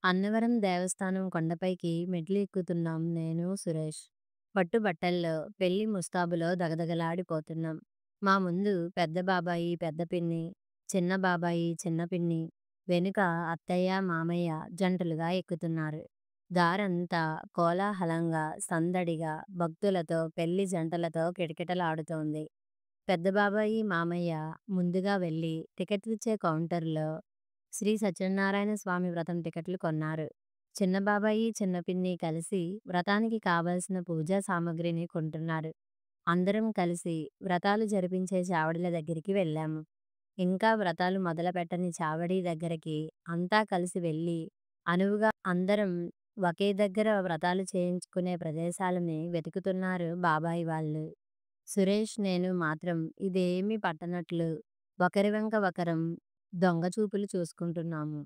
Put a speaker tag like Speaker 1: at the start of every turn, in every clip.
Speaker 1: అన్నవరం దేవస్థానం కొండపైకి మెట్లు ఎక్కుతున్నాం నేను, సురేష్. పట్టు బట్టల్లో, పెళ్లి ముస్తాబులో దగదగలాడిపోతున్నాం. మా ముందు పెద్ద బాబాయి, పెద్ద పిన్ని, చిన్న బాబాయి, చిన్న పిన్ని, వెనుక అత్తయ్య, మామయ్య జంటలుగా ఎక్కుతున్నారు. దారంతా కోలాహలంగా, సందడిగా, భక్తులతో, పెళ్లి జంటలతో కిటకిటలాడుతోంది. పెద్ద బాబాయి, మామయ్య ముందుగా వెళ్ళి టికెట్లిచ్చే కౌంటర్‌లో శ్రీ సత్యనారాయణ స్వామి వ్రతం టికెట్లు కొన్నారు. చిన్న బాబాయి, చిన్న పిన్ని కలిసి వ్రతానికి కావలసిన పూజా సామగ్రిని కొంటున్నారు. అందరం కలిసి వ్రతాలు జరిపించే చావడిల దగ్గరికి వెళ్ళాము. ఇంకా వ్రతాలు మొదలుపెట్టని చావడి దగ్గరికి అంతా కలిసి వెళ్ళి, అనువుగా అందరం ఒకే దగ్గర వ్రతాలు చేయించుకునే ప్రదేశాలని వెతుకుతున్నారు బాబాయి వాళ్ళు. సురేష్, నేను మాత్రం ఇదేమీ పట్టనట్లు ఒకరి వెంక ఒకరం దొంగచూపులు చూసుకుంటున్నాము.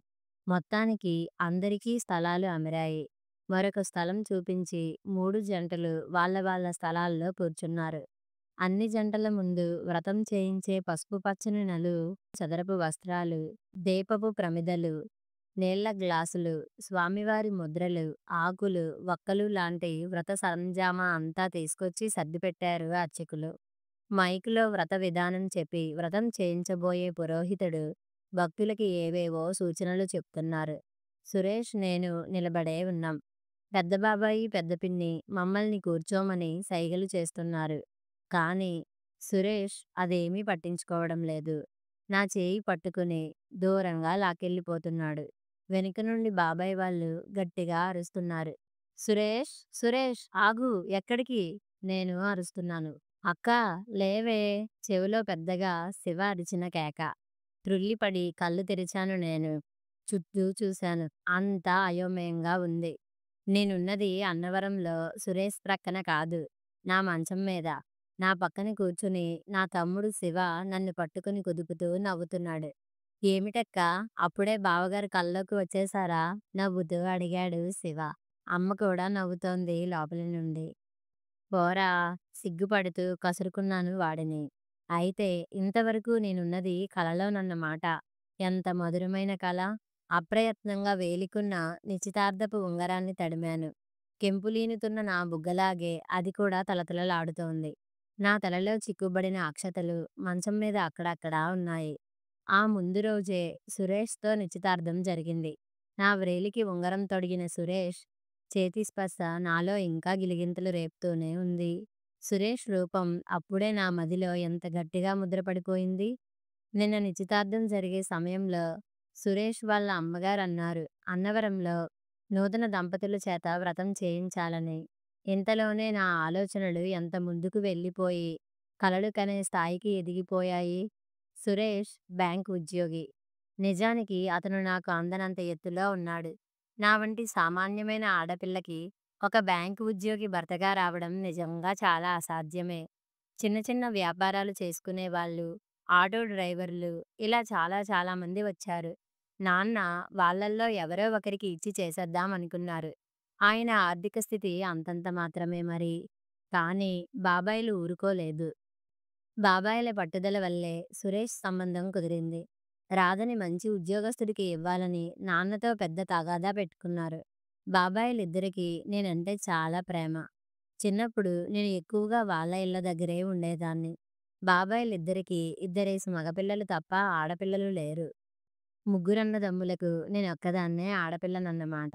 Speaker 1: మొత్తానికి అందరికీ స్థలాలు అమిరాయి. మరొక స్థలం చూపించి 3 జంటలు వాళ్ళ వాళ్ళ స్థలాల్లో కూర్చున్నారు. అన్ని జంటల ముందు వ్రతం చేయించే పసుపు పచ్చని చదరపు వస్త్రాలు, దీపపు ప్రమిదలు, నీళ్ల గ్లాసులు, స్వామివారి ముద్రలు, ఆకులు, వక్కలు లాంటి వ్రత సరంజామా అంతా తీసుకొచ్చి సర్దిపెట్టారు అర్చకులు. మైకులో వ్రత విధానం చెప్పి వ్రతం చేయించబోయే పురోహితుడు భక్తులకి ఏవేవో సూచనలు చెప్తున్నారు. సురేష్, నేను నిలబడే ఉన్నాం. పెద్ద బాబాయి, పెద్ద పిన్ని మమ్మల్ని కూర్చోమని సైగలు చేస్తున్నారు. కానీ సురేష్ అదేమీ పట్టించుకోవడం లేదు. నా చేయి పట్టుకుని దూరంగా లాక్కెళ్ళిపోతున్నాడు. వెనుక నుండి బాబాయ్ వాళ్ళు గట్టిగా అరుస్తున్నారు. సురేష్, సురేష్ ఆగు, ఎక్కడికి? నేను అరుస్తున్నాను. అక్కా, లేవే! చెవిలో పెద్దగా శివ అరిచిన కేక. త్రుళ్ళిపడి కళ్ళు తెరిచాను నేను. చుట్టూ చూశాను. అంతా అయోమయంగా ఉంది. నేనున్నది అన్నవరంలో సురేష్ ప్రక్కన కాదు, నా మంచం మీద. నా పక్కన కూర్చుని నా తమ్ముడు శివ నన్ను పట్టుకుని కుదుపుతూ నవ్వుతున్నాడు. ఏమిటక్కా, అప్పుడే బావగారు కల్లోకి వచ్చేశారా? నవ్వుతూ అడిగాడు శివ. అమ్మ కూడా నవ్వుతోంది లోపలి నుండి. పోరా, సిగ్గుపడుతూ కసురుకున్నాను వాడిని. అయితే ఇంతవరకు నేనున్నది కలలోనన్నమాట. ఎంత మధురమైన కల! అప్రయత్నంగా వేలికున్న నిశ్చితార్థపు ఉంగరాన్ని తడిమాను. కెంపులీనుతున్న నా బుగ్గలాగే అది కూడా తళతళలాడుతోంది. నా తలలో చిక్కుబడిన అక్షతలు మంచం మీద అక్కడక్కడా ఉన్నాయి. ఆ ముందు రోజే సురేష్‌తో నిశ్చితార్థం జరిగింది. నా వ్రేలికి ఉంగరం తొడిగిన సురేష్ చేతి స్పర్శ నాలో ఇంకా గిలిగింతలు రేపుతూనే ఉంది. సురేష్ రూపం అప్పుడే నా మదిలో ఎంత గట్టిగా ముద్రపడిపోయింది. నిన్న నిశ్చితార్థం జరిగే సమయంలో సురేష్ వాళ్ళ అమ్మగారన్నారు అన్నవరంలో నూతన దంపతుల చేత వ్రతం చేయించాలని. ఇంతలోనే నా ఆలోచనలు ఎంత ముందుకు వెళ్ళిపోయి కలలు కనే స్థాయికి ఎదిగిపోయాయి. సురేష్ బ్యాంక్ ఉద్యోగి. నిజానికి అతను నాకు అందనంత ఎత్తులో ఉన్నాడు. నా వంటి సామాన్యమైన ఆడపిల్లకి ఒక బ్యాంకు ఉద్యోగి భర్తగా రావడం నిజంగా చాలా అసాధ్యమే. చిన్న చిన్న వ్యాపారాలు చేసుకునేవాళ్ళు, ఆటో డ్రైవర్లు, ఇలా చాలా చాలా మంది వచ్చారు. నాన్న వాళ్ళల్లో ఎవరో ఒకరికి ఇచ్చి చేసేద్దాం అనుకున్నారు. ఆయన ఆర్థిక స్థితి అంతంత మాత్రమే మరి. కానీ బాబాయిలు ఊరుకోలేదు. బాబాయిల పట్టుదల వల్లే సురేష్ సంబంధం కుదిరింది. రాధని మంచి ఉద్యోగస్తుడికి ఇవ్వాలని నాన్నతో పెద్ద తగాదా పెట్టుకున్నారు. బాబాయిలిద్దరికీ నేనంటే చాలా ప్రేమ. చిన్నప్పుడు నేను ఎక్కువగా వాళ్ళ ఇళ్ళ దగ్గరే ఉండేదాన్ని. బాబాయిలిద్దరికీ ఇద్దరేసి మగపిల్లలు తప్ప ఆడపిల్లలు లేరు. ముగ్గురన్నదమ్ములకు నేనొక్కదాన్నే ఆడపిల్లనన్నమాట.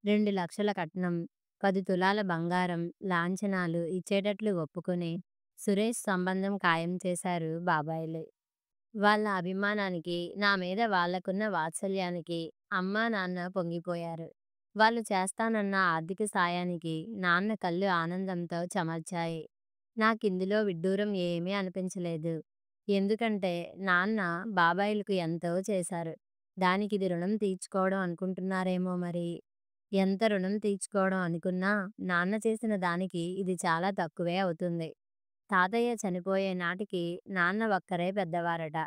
Speaker 1: 2,00,000 కట్నం, 10 తులాల బంగారం, లాంఛనాలు ఇచ్చేటట్లు ఒప్పుకొని సురేష్ సంబంధం ఖాయం చేశారు బాబాయిలు. వాళ్ళ అభిమానానికి, నా మీద వాళ్ళకున్న వాత్సల్యానికి అమ్మా, నాన్న పొంగిపోయారు. వాళ్ళు చేస్తానన్న ఆర్థిక సాయానికి నాన్న కళ్ళు ఆనందంతో చెమర్చాయి. నాకిందులో విడ్డూరం ఏమీ అనిపించలేదు. ఎందుకంటే నాన్న బాబాయిలకు ఎంతో చేశారు. దానికిది రుణం తీర్చుకోవడం అనుకుంటున్నారేమో మరి. ఎంత రుణం తీర్చుకోవడం అనుకున్నా నాన్న చేసిన దానికి ఇది చాలా తక్కువే అవుతుంది. తాతయ్య చనిపోయే నాటికి నాన్న ఒక్కరే పెద్దవారట.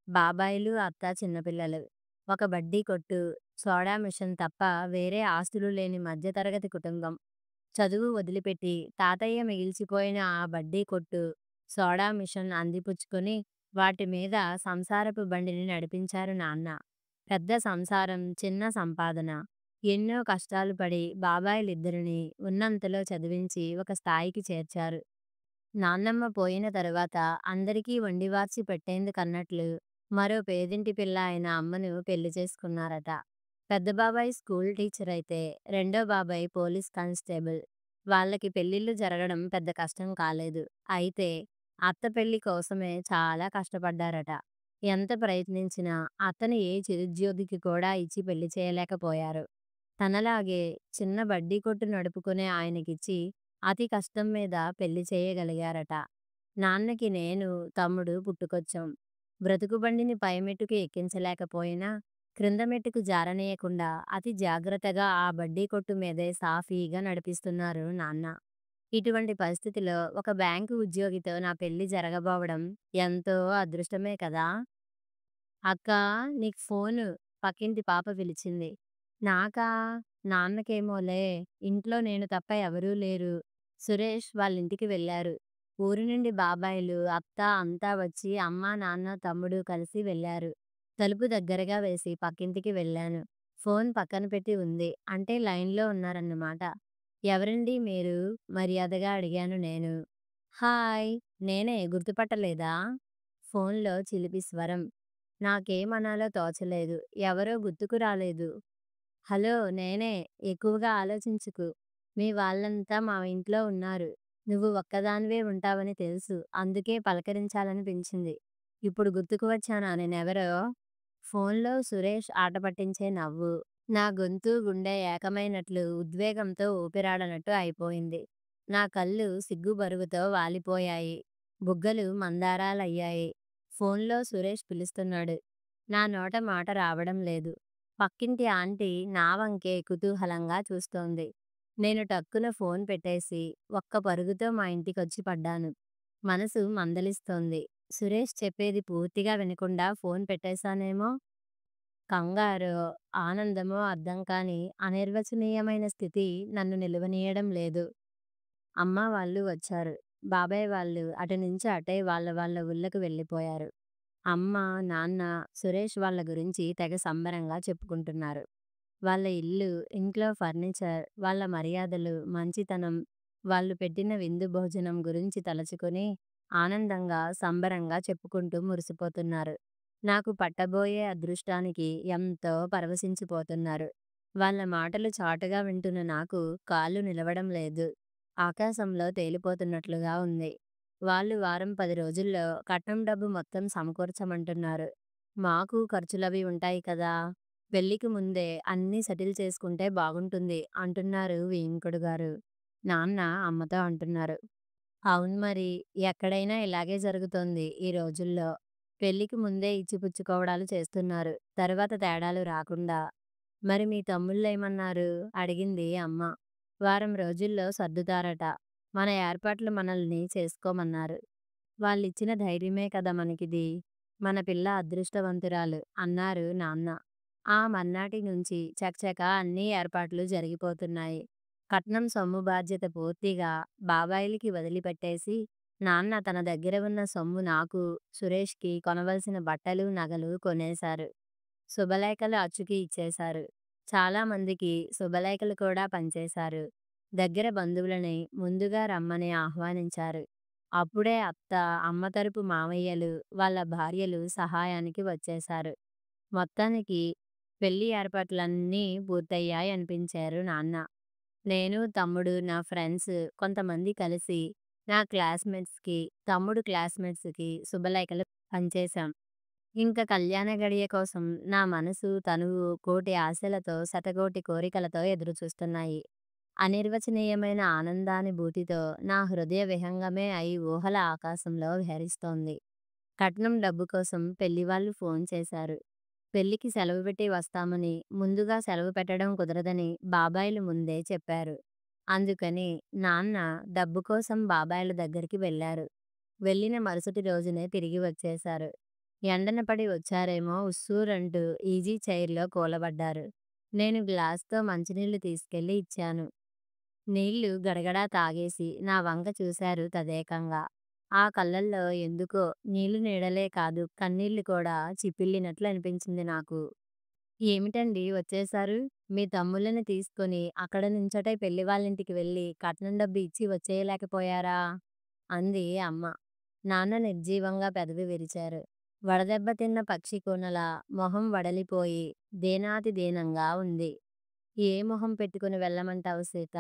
Speaker 1: బాబాయిలు, అత్త చిన్నపిల్లలు. ఒక బడ్డీ కొట్టు, సోడా మిషన్ తప్ప వేరే ఆస్తులు లేని మధ్యతరగతి కుటుంబం. చదువు వదిలిపెట్టి తాతయ్య మిగిల్చిపోయిన ఆ బడ్డీ కొట్టు, సోడా మిషన్ అందిపుచ్చుకొని వాటి మీద సంసారపు బండిని నడిపించారు నాన్న. పెద్ద సంసారం, చిన్న సంపాదన. ఎన్నో కష్టాలు పడి బాబాయిలిద్దరిని ఉన్నంతలో చదివించి ఒక స్థాయికి చేర్చారు. నాన్నమ్మ పోయిన తరువాత అందరికీ వండివార్చి పెట్టేందుకన్నట్లు మరో పేదింటి పిల్ల అయిన అమ్మను పెళ్లి చేసుకున్నారట. పెద్ద బాబాయ్ స్కూల్ టీచరైతే, రెండో బాబాయ్ పోలీస్ కానిస్టేబుల్. వాళ్ళకి పెళ్ళిళ్ళు జరగడం పెద్ద కష్టం కాలేదు. అయితే అత్త పెళ్లి కోసమే చాలా కష్టపడ్డారట. ఎంత ప్రయత్నించినా అత్తని ఏ చిరుద్యోగికి కూడా ఇచ్చి పెళ్లి చేయలేకపోయారు. తనలాగే చిన్న బడ్డీ కొట్టు నడుపుకునే ఆయనకిచ్చి అతి కష్టం మీద పెళ్లి చేయగలిగారట. నాన్నకి నేను, తమ్ముడు పుట్టుకొచ్చాం. బ్రతుకు బండిని పైమెట్టుకు ఎక్కించలేకపోయినా, క్రింద మెట్టుకు జారనీయకుండా అతి జాగ్రత్తగా ఆ బడ్డీ కొట్టు మీదే సాఫీగా నడిపిస్తున్నారు నాన్న. ఇటువంటి పరిస్థితిలో ఒక బ్యాంకు ఉద్యోగితో నా పెళ్లి జరగబోవడం ఎంతో అదృష్టమే కదా! అక్కా! నీకు ఫోను పక్కింటి పాప పిలిచింది. నాకా? నాన్నకేమోలే. ఇంట్లో నేను తప్ప ఎవరూ లేరు. సురేష్ వాళ్ళింటికి వెళ్ళారు. ఊరు నుండి బాబాయిలు, అత్త అంతా వచ్చి అమ్మ, నాన్న, తమ్ముడు కలిసి వెళ్ళారు. తలుపు దగ్గరగా వేసి పక్కింటికి వెళ్ళాను. ఫోన్ పక్కన పెట్టి ఉంది. అంటే లైన్‌లో ఉన్నారన్నమాట. ఎవరండీ మీరు? మర్యాదగా అడిగాను నేను. హాయ్! నేనే గుర్తుపట్టలేదా? ఫోన్‌లో చిలిపి స్వరం. నాకేమనాలో తోచలేదు. ఎవరో గుర్తుకు రాలేదు. హలో! నేనే. ఎక్కువగా ఆలోచించకు. మీ వాళ్ళంతా మా ఇంట్లో ఉన్నారు. నువ్వు ఒక్కదానివే ఉంటావని తెలుసు. అందుకే పలకరించాలనిపించింది. ఇప్పుడు గుర్తుకు వచ్చానా నేనెవరో? ఫోన్‌లో సురేష్ ఆట పట్టించే నవ్వు. నా గొంతు, గుండె ఏకమైనట్లు ఉద్వేగంతో ఊపిరాడనట్టు అయిపోయింది. నా కళ్ళు సిగ్గు బరువుతో వాలిపోయాయి. బుగ్గలు మందారాలయ్యాయి. ఫోన్‌లో సురేష్ పిలుస్తున్నాడు. నా నోట మాట రావడం లేదు. పక్కింటి ఆంటీ నా వంకే కుతూహలంగా చూస్తోంది. నేను టక్కున ఫోన్ పెట్టేసి ఒక్క పరుగుతో మా ఇంటికొచ్చి పడ్డాను. మనసు మందలిస్తోంది. సురేష్ చెప్పేది పూర్తిగా వినకుండా ఫోన్ పెట్టేశానేమో! కంగారో, ఆనందమో అర్థం కాని అనిర్వచనీయమైన స్థితి నన్ను నిలవనీయడం లేదు. అమ్మ వాళ్ళు వచ్చారు. బాబాయ్ వాళ్ళు అటు నుంచి అటే వాళ్ళ వాళ్ళ ఊళ్ళకు వెళ్ళిపోయారు. అమ్మ, నాన్న సురేష్ వాళ్ళ గురించి తెగ సంబరంగా చెప్పుకుంటున్నారు. వాళ్ళ ఇల్లు, ఇంట్లో ఫర్నిచర్, వాళ్ళ మర్యాదలు, మంచితనం, వాళ్ళు పెట్టిన విందు భోజనం గురించి తలచుకొని ఆనందంగా, సంబరంగా చెప్పుకుంటూ మురిసిపోతున్నారు. నాకు పట్టబోయే అదృష్టానికి ఎంతో పరవశించిపోతున్నారు. వాళ్ళ మాటలు చాటుగా వింటున్న నాకు కాళ్ళు నిలవడం లేదు. ఆకాశంలో తేలిపోతున్నట్లుగా ఉంది. వాళ్ళు వారం 10 రోజుల్లో కట్నం డబ్బు మొత్తం సమకూర్చమంటున్నారు. మాకు ఖర్చులవి ఉంటాయి కదా! పెళ్ళికి ముందే అన్నీ సెటిల్ చేసుకుంటే బాగుంటుంది అంటున్నారు వేంకుడు గారు. నాన్న అమ్మతో అంటున్నారు. అవును మరి. ఎక్కడైనా ఇలాగే జరుగుతోంది ఈ రోజుల్లో. పెళ్ళికి ముందే ఇచ్చిపుచ్చుకోవడాలు చేస్తున్నారు. తరువాత తేడాలు రాకుండా. మరి మీ తమ్ముళ్ళేమన్నారు? అడిగింది అమ్మ. వారం రోజుల్లో సర్దుతారట. మన ఏర్పాట్లు మనల్ని చేసుకోమన్నారు. వాళ్ళిచ్చిన ధైర్యమే కదా మనకిది. మన పిల్ల అదృష్టవంతురాలు అన్నారు నాన్న. ఆ మర్నాటి నుంచి చకచకా అన్ని ఏర్పాట్లు జరిగిపోతున్నాయి. కట్నం సొమ్ము బాధ్యత పూర్తిగా బాబాయిలకి వదిలిపెట్టేసి, నాన్న తన దగ్గర ఉన్న సొమ్ము నాకు, సురేష్‌కి కొనవలసిన బట్టలు, నగలు కొనేశారు. శుభలేఖలు అచ్చుకి ఇచ్చేశారు. చాలా మందికి శుభలేఖలు కూడా పంచేశారు. దగ్గర బంధువులని ముందుగా రమ్మని ఆహ్వానించారు. అప్పుడే అత్త, అమ్మ తరపు మామయ్యలు, వాళ్ళ భార్యలు సహాయానికి వచ్చేశారు. మొత్తానికి పెళ్లి ఏర్పాట్లన్నీ పూర్తయ్యాయనిపించారు నాన్న. నేను, తమ్ముడు, నా ఫ్రెండ్స్ కొంతమంది కలిసి నా క్లాస్‌మేట్స్‌కి, తమ్ముడు క్లాస్‌మేట్స్‌కి శుభలేఖలు పంచేశాం. ఇంక కళ్యాణ గడియ కోసం నా మనసు, తనువు కోటి ఆశలతో, శతకోటి కోరికలతో ఎదురుచూస్తున్నాయి. అనిర్వచనీయమైన ఆనందానుభూతితో నా హృదయ విహంగమే అయి ఊహల ఆకాశంలో విహరిస్తోంది. కట్నం డబ్బు కోసం పెళ్లివాళ్ళు ఫోన్ చేశారు. పెళ్లికి సెలవు పెట్టి వస్తామని, ముందుగా సెలవు పెట్టడం కుదరదని బాబాయిలు ముందే చెప్పారు. అందుకని నాన్న డబ్బు కోసం బాబాయిల దగ్గరికి వెళ్లారు. వెళ్ళిన మరుసటి రోజునే తిరిగి వచ్చేశారు. ఎండన పడి వచ్చారేమో ఉస్సూరంటూ ఈజీ చైర్‌లో కూలబడ్డారు. నేను గ్లాస్‌తో మంచినీళ్లు తీసుకెళ్లి ఇచ్చాను. నీళ్లు గడగడా తాగేసి నా వంక చూశారు తదేకంగా. ఆ కళ్ళల్లో ఎందుకో నీళ్లు నీడలే కాదు కన్నీళ్లు కూడా చిప్పిల్లినట్లు అనిపించింది నాకు. ఏమిటండి వచ్చేశారు? మీ తమ్ముళ్ళని తీసుకొని అక్కడ నుంచటే పెళ్లి వాళ్ళింటికి వెళ్ళి కట్నం డబ్బు ఇచ్చి వచ్చేయలేకపోయారా? అంది అమ్మ. నాన్న నిర్జీవంగా పెదవి విరిచారు. వడదెబ్బ తిన్న పక్షి కూనలా మొహం వడలిపోయి దీనాతి దీనంగా ఉంది. ఏ మొహం పెట్టుకుని వెళ్ళమంటావు సీత?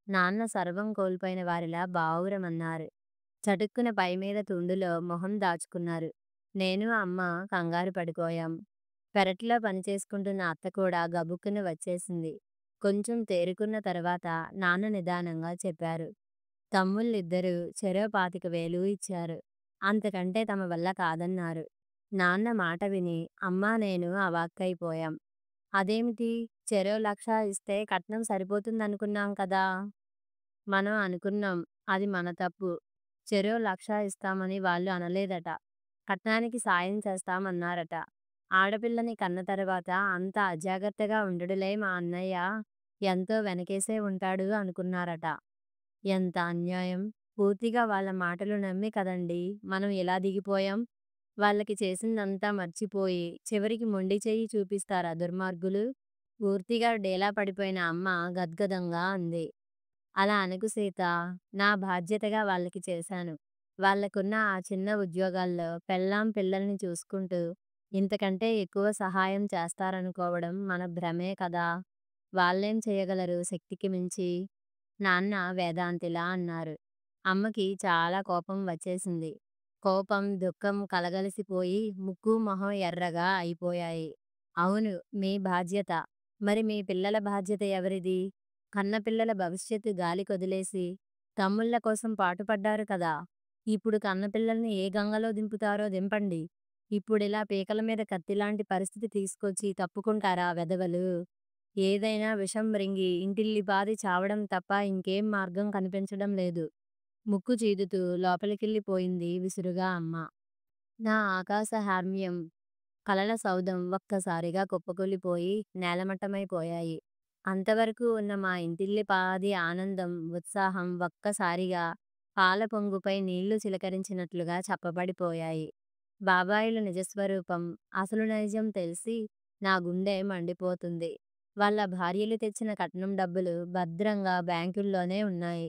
Speaker 1: నాన్న సర్వం కోల్పోయిన వారిలా బావురమన్నారు. చటుక్కున పైమీద తుండులో మొహం దాచుకున్నారు. నేను అమ్మ కంగారు పడిపోయాం. పెరట్లో పనిచేసుకుంటున్న అత్త కూడా గబుక్కున వచ్చేసింది. కొంచెం తేరుకున్న తర్వాత నాన్న నిదానంగా చెప్పారు. తమ్ముళ్ళిద్దరూ చెరో 25,000 ఇచ్చారు. అంతకంటే తమ వల్ల కాదన్నారు. నాన్న మాట విని అమ్మా నేను అవాక్కయిపోయాం. అదేమిటి చెరో 1,00,000 ఇస్తే కట్నం సరిపోతుందనుకున్నాం కదా! మనం అనుకున్నాం. అది మన తప్పు. చెరో 1,00,000 ఇస్తామని వాళ్ళు అనలేదట. కట్నానికి సాయం చేస్తామన్నారట. ఆడపిల్లని కన్న తర్వాత అంత అజాగ్రత్తగా ఉండడులే మా అన్నయ్య. ఎంతో వెనకేసే ఉంటాడు అనుకున్నారట. ఎంత అన్యాయం! పూర్తిగా వాళ్ళ మాటలు నమ్మి కదండీ మనం ఇలా దిగిపోయాం. వాళ్ళకి చేసిందంతా మర్చిపోయి చివరికి మొండి చెయ్యి చూపిస్తారా దుర్మార్గులు? పూర్తిగా డేలా పడిపోయిన అమ్మ గద్గదంగా అంది. అలా అనకు సీత. నా బాధ్యతగా వాళ్ళకి చేశాను. వాళ్ళకున్న ఆ చిన్న ఉద్యోగాల్లో పెళ్ళాం పిల్లల్ని చూసుకుంటూ ఇంతకంటే ఎక్కువ సహాయం చేస్తారనుకోవడం మన భ్రమే కదా! వాళ్ళేం చేయగలరు శక్తికి మించి? నాన్న వేదాంతిలా అన్నారు. అమ్మకి చాలా కోపం వచ్చేసింది. కోపం, దుఃఖం కలగలిసిపోయి ముక్కు, మొహం ఎర్రగా అయిపోయాయి. అవును. మీ బాధ్యత. మరి మీ పిల్లల బాధ్యత ఎవరిది? కన్నపిల్లల భవిష్యత్తు గాలికొదిలేసి తమ్ముళ్ళ కోసం పాటుపడ్డారు కదా! ఇప్పుడు కన్నపిల్లల్ని ఏ గంగలో దింపుతారో దింపండి. ఇప్పుడిలా పీకల మీద కత్తిలాంటి పరిస్థితి తీసుకొచ్చి తప్పుకుంటారా వెధవలు? ఏదైనా విషం మృంగి ఇంటిల్లిపాది చావడం తప్ప ఇంకేం మార్గం కనిపించడం లేదు. ముక్కు చీదుతూ లోపలికెళ్ళిపోయింది విసురుగా అమ్మ. నా ఆకాశ హార్మ్యం, కలల సౌధం ఒక్కసారిగా కుప్పకూలిపోయి నేలమట్టమైపోయాయి. అంతవరకు ఉన్న మా ఇంటిల్లిపాది ఆనందం, ఉత్సాహం ఒక్కసారిగా పాల పొంగుపై నీళ్లు చిలకరించినట్లుగా చప్పబడిపోయాయి. బాబాయిల నిజస్వరూపం, అసలు నైజం తెలిసి నా గుండె మండిపోతుంది. వాళ్ళ భార్యలు తెచ్చిన కట్నం డబ్బులు భద్రంగా బ్యాంకుల్లోనే ఉన్నాయి.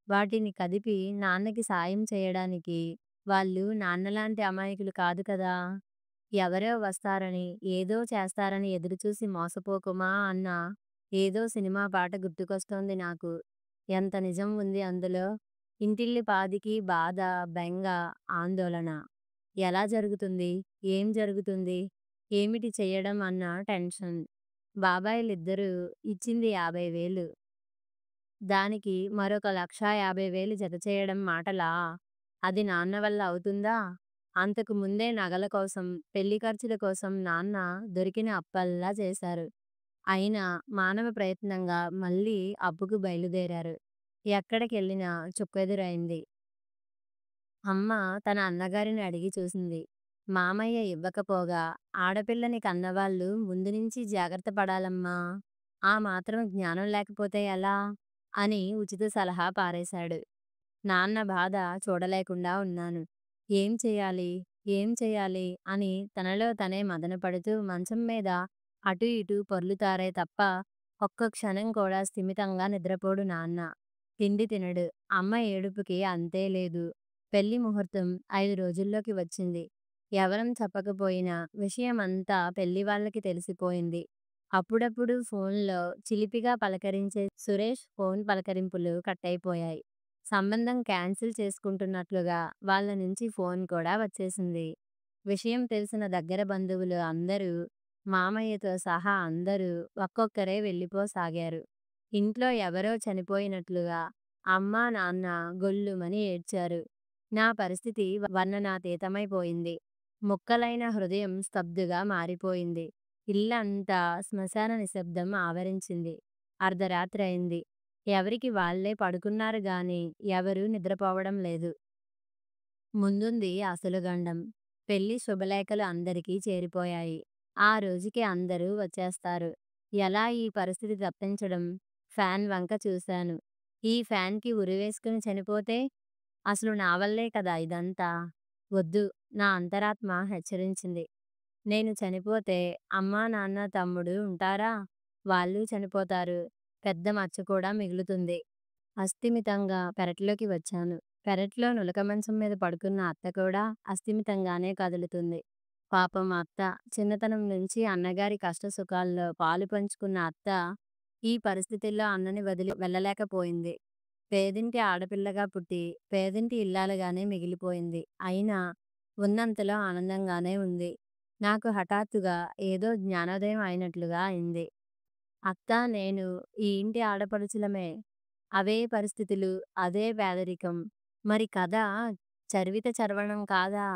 Speaker 1: వాటిని కదిపి నాన్నకి సాయం చేయడానికి వాళ్ళు నాన్నలాంటి అమాయకులు కాదు కదా! ఎవరో వస్తారని, ఏదో చేస్తారని ఎదురుచూసి మోసపోకుమా అన్న ఏదో సినిమా పాట గుర్తుకొస్తోంది నాకు. ఎంత నిజం ఉంది అందులో? ఇంటిల్లిపాదికి బాధ, బెంగ, ఆందోళన. ఎలా జరుగుతుంది? ఏం జరుగుతుంది? ఏమిటి చెయ్యడం అన్న టెన్షన్. బాబాయిలిద్దరూ ఇచ్చింది 50,000. దానికి మరొక 1,50,000 జతచేయడం మాటలా? అది నాన్న వల్ల అవుతుందా? అంతకు ముందే నగల కోసం, పెళ్లి ఖర్చుల కోసం నాన్న దొరికిన అప్పల్లా చేశారు. అయినా మానవ ప్రయత్నంగా మళ్ళీ అప్పుకు బయలుదేరారు. ఎక్కడికెళ్ళినా చుక్కెదురైంది. అమ్మ తన అన్నగారిని అడిగి చూసింది. మామయ్య ఇవ్వకపోగా ఆడపిల్లని కన్నవాళ్ళు ముందు నుంచి జాగ్రత్త పడాలమ్మా. ఆ మాత్రం జ్ఞానం లేకపోతే ఎలా? అని ఉచిత సలహా పారేశాడు. నాన్న బాధ చూడలేకుండా ఉన్నాను. ఏం చెయ్యాలి? ఏం చెయ్యాలి? అని తనలో తనే మదనపడుతూ మంచం మీద అటూ ఇటూ పొర్లుతారే తప్ప ఒక్క క్షణం కూడా స్థిమితంగా నిద్రపోడు నాన్న. తిండి తినడు. అమ్మ ఏడుపుకి అంతే లేదు. పెళ్లి ముహూర్తం 5 రోజుల్లోకి వచ్చింది. ఎవరం చెప్పకపోయినా విషయమంతా పెళ్లివాళ్ళకి తెలిసిపోయింది. అప్పుడప్పుడు ఫోన్లో చిలిపిగా పలకరించే సురేష్ ఫోన్ పలకరింపులు కట్టయిపోయాయి. సంబంధం క్యాన్సిల్ చేసుకుంటున్నట్లుగా వాళ్ళ నుంచి ఫోన్ కూడా వచ్చేసింది. విషయం తెలిసిన దగ్గర బంధువులు అందరూ, మామయ్యతో సహా అందరూ ఒక్కొక్కరే వెళ్ళిపోసాగారు. ఇంట్లో ఎవరో చనిపోయినట్లుగా అమ్మా, నాన్న గొల్లుమని ఏడ్చారు. నా పరిస్థితి వర్ణనాతీతమైపోయింది. ముక్కలైన హృదయం స్తబ్దుగా మారిపోయింది. ఇల్లంతా శ్మశాన నిశ్శబ్దం ఆవరించింది. అర్ధరాత్రి అయింది. ఎవరికి వాళ్ళే పడుకున్నారు గాని ఎవరూ నిద్రపోవడం లేదు. ముందుంది అసలు గండం. పెళ్లి శుభలేఖలు అందరికీ చేరిపోయాయి. ఆ రోజుకి అందరూ వచ్చేస్తారు. ఎలా ఈ పరిస్థితి తప్పించడం? ఫ్యాన్ వంక చూశాను. ఈ ఫ్యాన్‌కి ఉరివేసుకుని చనిపోతే? అసలు నా వల్లే కదా ఇదంతా! వద్దు. నా అంతరాత్మ హెచ్చరించింది. నేను చనిపోతే అమ్మా, నాన్న, తమ్ముడు ఉంటారా? వాళ్ళు చనిపోతారు. పెద్ద మచ్చ కూడా మిగులుతుంది. అస్థిమితంగా పెరట్లోకి వచ్చాను. పెరట్లో నులక మంచం మీద పడుకున్న అత్త కూడా అస్థిమితంగానే కదులుతుంది. పాపం అత్త. చిన్నతనం నుంచి అన్నగారి కష్ట సుఖాల్లో పాలు పంచుకున్న అత్త ఈ పరిస్థితుల్లో అన్నని వదిలి వెళ్ళలేకపోయింది. పేదింటి ఆడపిల్లగా పుట్టి పేదింటి ఇల్లాలుగానే మిగిలిపోయింది. అయినా ఉన్నంతలో ఆనందంగానే ఉంది. నాకు హఠాత్తుగా ఏదో జ్ఞానోదయం అయినట్లుగా అయింది. అత్త, నేను ఈ ఇంటి ఆడపడుచులమే. అవే పరిస్థితులు, అదే పేదరికం. మరి కథ చరివిత చరవణం కాదా?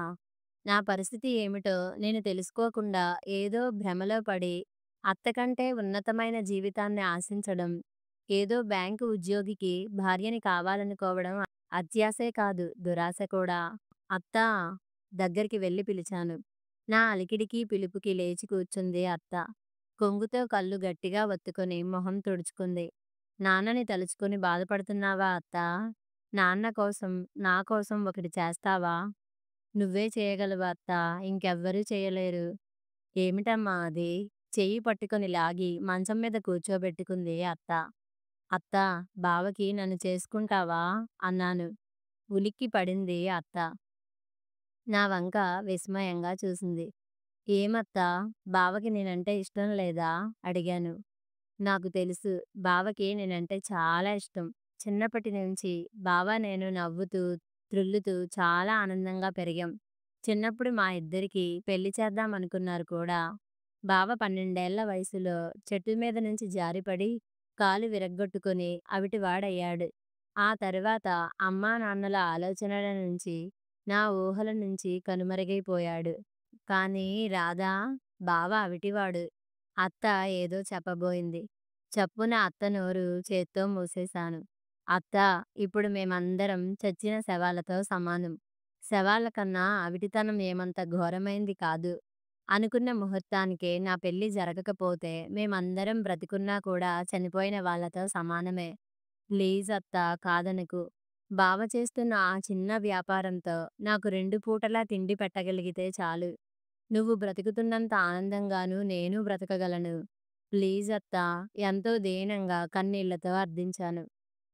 Speaker 1: నా పరిస్థితి ఏమిటో నేను తెలుసుకోకుండా ఏదో భ్రమలో పడి, అత్తకంటే ఉన్నతమైన జీవితాన్ని ఆశించడం, ఏదో బ్యాంకు ఉద్యోగికి భార్యని కావాలనుకోవడం అత్యాశే కాదు, దురాశ కూడా. అత్తా! దగ్గరికి వెళ్ళి పిలిచాను. నా అలికిడికి, పిలుపుకి లేచి కూర్చుంది అత్త. కొంగుతో కళ్ళు గట్టిగా ఒత్తుకొని మొహం తుడుచుకుంది. నాన్నని తలుచుకొని బాధపడుతున్నావా అత్తా? నాన్న కోసం, నా కోసం ఒకటి చేస్తావా? నువ్వే చేయగలవు అత్తా! ఇంకెవ్వరూ చేయలేరు. ఏమిటమ్మా అది? చెయ్యి పట్టుకొని లాగి మంచం మీద కూర్చోబెట్టుకుంది అత్త. అత్తా! బావకి నన్ను చేసుకుంటావా? అన్నాను. ఉలిక్కి పడింది అత్త. నా వంక విస్మయంగా చూసింది. ఏమత్తా! బావకి నేనంటే ఇష్టం లేదా? అడిగాను. నాకు తెలుసు. బావకి నేనంటే చాలా ఇష్టం. చిన్నప్పటి నుంచి బావ, నేను నవ్వుతూ, త్రుళ్ళుతూ చాలా ఆనందంగా పెరిగాం. చిన్నప్పుడు మా ఇద్దరికీ పెళ్లి చేద్దామనుకున్నారు కూడా. బావ 12 వయసులో చెట్టు మీద నుంచి జారిపడి కాలు విరగ్గొట్టుకొని అవిటివాడయ్యాడు. ఆ తరువాత అమ్మా నాన్నల ఆలోచనల నుంచి, నా ఊహల నుంచి కనుమరుగైపోయాడు. కానీ రాధా, బావ అవిటివాడు. అత్త ఏదో చెప్పబోయింది. చప్పున అత్త నోరు చేత్తో మూసేశాను. అత్తా! ఇప్పుడు మేమందరం చచ్చిన శవాలతో సమానం. శవాల కన్నా అవిటితనం ఏమంత ఘోరమైంది కాదు. అనుకున్న ముహూర్తానికే నా పెళ్లి జరగకపోతే మేమందరం బ్రతికున్నా కూడా చనిపోయిన వాళ్ళతో సమానమే. ప్లీజ్ అత్తా, కాదనకు. బావ చేస్తున్న ఆ చిన్న వ్యాపారంతో నాకు 2 పూటలా తిండి పెట్టగలిగితే చాలు. నువ్వు బ్రతుకుతున్నంత ఆనందంగానూ నేను బ్రతకగలను. ప్లీజ్ అత్తా! ఎంతో దీనంగా కన్నీళ్లతో అర్థించాను.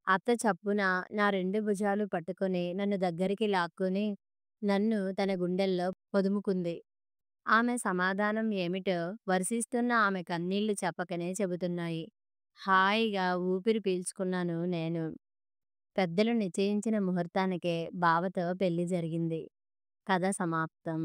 Speaker 1: అత్త చప్పున నా 2 భుజాలు పట్టుకొని నన్ను దగ్గరికి లాక్కుని నన్ను తన గుండెల్లో పొదుముకుంది. ఆమె సమాధానం ఏమిటో వర్షిస్తున్న ఆమె కన్నీళ్లు చెప్పకనే చెబుతున్నాయి. హాయిగా ఊపిరి పీల్చుకున్నాను నేను. పెద్దలు నిశ్చయించిన ముహూర్తానికే బావతో పెళ్లి జరిగింది. కథ సమాప్తం.